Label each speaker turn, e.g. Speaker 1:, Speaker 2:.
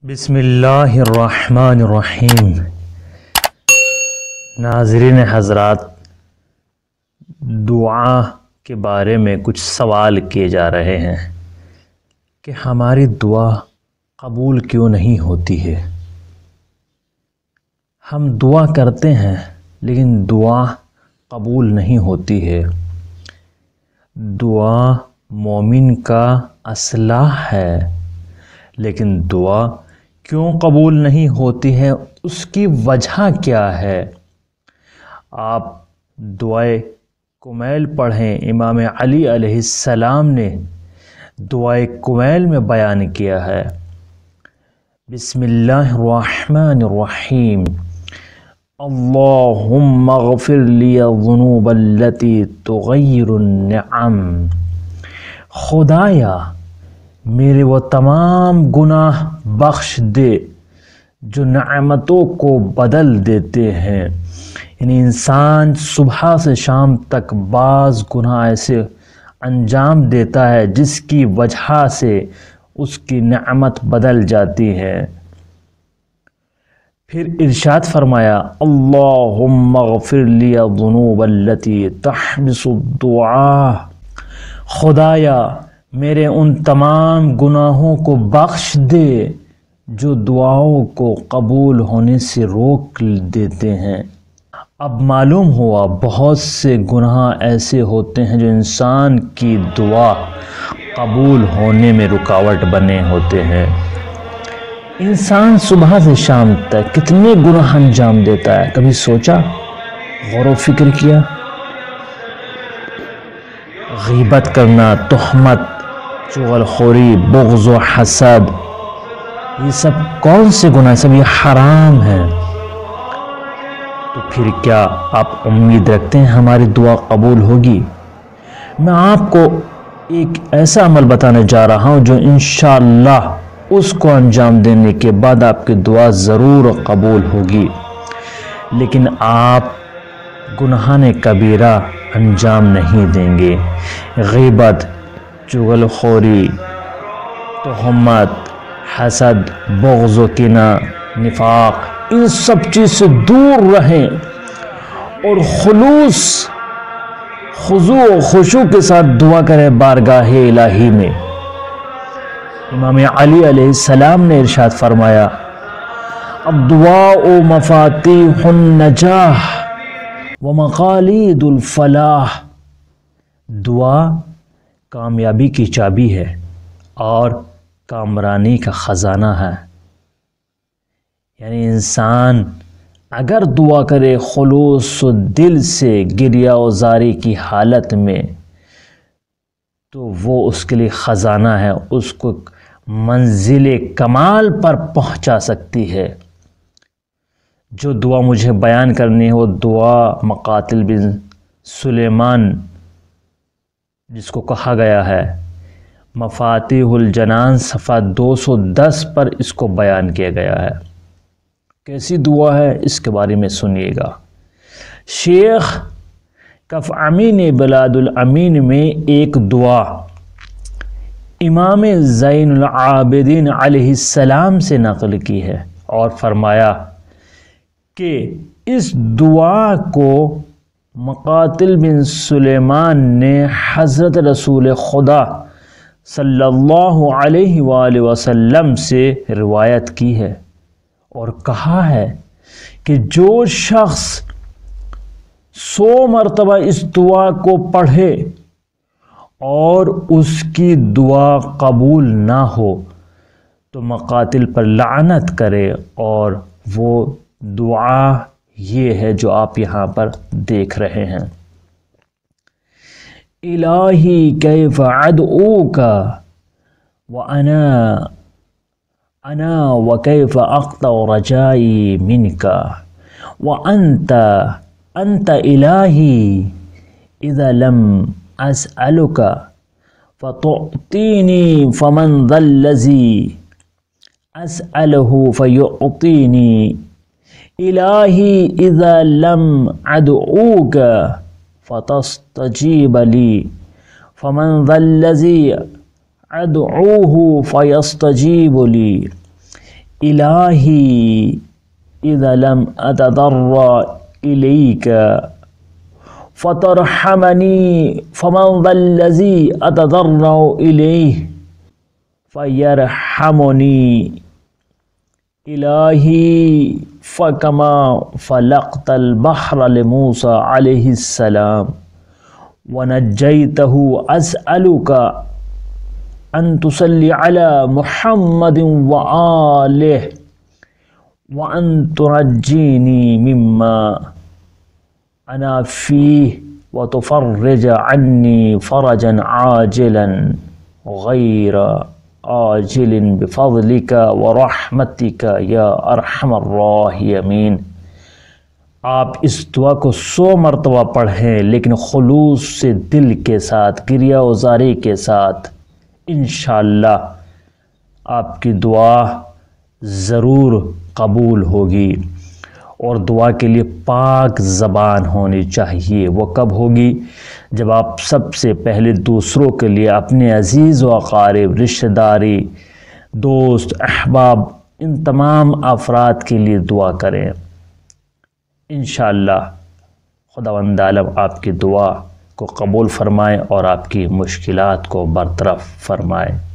Speaker 1: بسم اللہ الرحمن الرحیم۔ ناظرین حضرات، دعا کے بارے میں کچھ سوال کیے جا رہے ہیں کہ ہماری دعا قبول کیوں نہیں ہوتی ہے۔ ہم دعا کرتے ہیں لیکن دعا قبول نہیں ہوتی ہے۔ دعا مومن کا اسلحہ ہے، لیکن دعا کیوں قبول نہیں ہوتی ہے، اس کی وجہ کیا ہے؟ آپ دعائے کمیل پڑھیں۔ امام علی علیہ السلام نے دعائے کمیل میں بیان کیا ہے، بسم اللہ الرحمن الرحیم، اللہم اغفر لی الذنوب التي تغیر النعم۔ خدایا میرے وہ تمام گناہ بخش دے جو نعمتوں کو بدل دیتے ہیں۔ یعنی انسان صبح سے شام تک بعض گناہ ایسے انجام دیتا ہے جس کی وجہ سے اس کی نعمت بدل جاتی ہے۔ پھر ارشاد فرمایا، اللہم اغفر لی الذنوب التي تحبس الدعاء۔ خدایا میرے ان تمام گناہوں کو بخش دے جو دعاؤں کو قبول ہونے سے روک دیتے ہیں۔ اب معلوم ہوا بہت سے گناہ ایسے ہوتے ہیں جو انسان کی دعا قبول ہونے میں رکاوٹ بنے ہوتے ہیں۔ انسان صبح سے شام تک کتنے گناہ انجام دیتا ہے، کبھی سوچا، غور و فکر کیا؟ غیبت کرنا، تہمت، چغل خوری، بغض و حسد، یہ سب کون سے گناہ؟ سب یہ حرام ہیں۔ تو پھر کیا آپ امید رکھتے ہیں ہماری دعا قبول ہوگی؟ میں آپ کو ایک ایسا عمل بتانے جا رہا ہوں جو انشاءاللہ اس کو انجام دینے کے بعد آپ کی دعا ضرور قبول ہوگی، لیکن آپ گناہان کبیرہ انجام نہیں دیں گے۔ غیبت، چغل خوری، تہمت، حسد، بغض و کینہ، نفاق، ان سب چیز سے دور رہیں اور خلوص، خضوع و خشوع کے ساتھ دعا کریں بارگاہ الہی میں۔ امام علی علیہ السلام نے ارشاد فرمایا، الدعاء مفاتیح النجاح ومقالید الفلاح۔ دعا کامیابی کی چابی ہے اور کامرانی کا خزانہ ہے۔ یعنی انسان اگر دعا کرے خلوص و دل سے، گریہ و زاری کی حالت میں، تو وہ اس کے لیے خزانہ ہے، اس کو منزل کمال پر پہنچا سکتی ہے۔ جو دعا مجھے بیان کرنی ہے وہ دعا مقاتل بن سلیمان، جس کو کہا گیا ہے مفاتیح الجنان، صفحہ 210 پر اس کو بیان کیا گیا ہے۔ کیسی دعا ہے اس کے بارے میں سنیے گا۔ شیخ کف امین بلاد الامین میں ایک دعا امام زین العابدین علیہ السلام سے نقل کی ہے اور فرمایا کہ اس دعا کو مقاتل بن سلیمان نے حضرت رسول خدا صلی اللہ علیہ وآلہ وسلم سے روایت کی ہے اور کہا ہے کہ جو شخص 100 مرتبہ اس دعا کو پڑھے اور اس کی دعا قبول نہ ہو تو مقاتل پر لعنت کرے، اور وہ دعا یہ ہے جو آپ یہاں پر دیکھ رہے ہیں، الہی کیف ادعوک وانا وکیف اقطع رجائی منک وانت الہی اذا لم اسألک فتعطینی فمن ذا الذی اسألہ فیعطینی، الہی اذا لم ادعوک فتستجیب لی فمن ذا الذی ادعوہ فیستجیب لی، الہی اذا لم اتضرع الیک فترحمنی فمن ذا الذی اتضرع الیہ فیرحمنی الہی فکما فلقت البحر لموسیٰ علیہ السلام ونجیتہ اسألک ان تصلی علی محمد وآلہ وان تنجینی مما انا فیہ وتفرج عنی فرجا عاجلا غیر عاجل بفضلک ورحمتک یا ارحم الراحمین۔ آپ اس دعا کو 100 مرتبہ پڑھیں، لیکن خلوص سے دل کے ساتھ، گریہ وزاری کے ساتھ۔ انشاءاللہ آپ کی دعا ضرور قبول ہوگی۔ اور دعا کے لیے پاک زبان ہونی چاہیے۔ وہ کب ہوگی؟ جب آپ سب سے پہلے دوسروں کے لیے، اپنے عزیز و اقارب، رشتہ داری، دوست، احباب، ان تمام افراد کے لیے دعا کریں۔ انشاءاللہ خداوند عالم آپ کی دعا کو قبول فرمائے اور آپ کی مشکلات کو برطرف فرمائے۔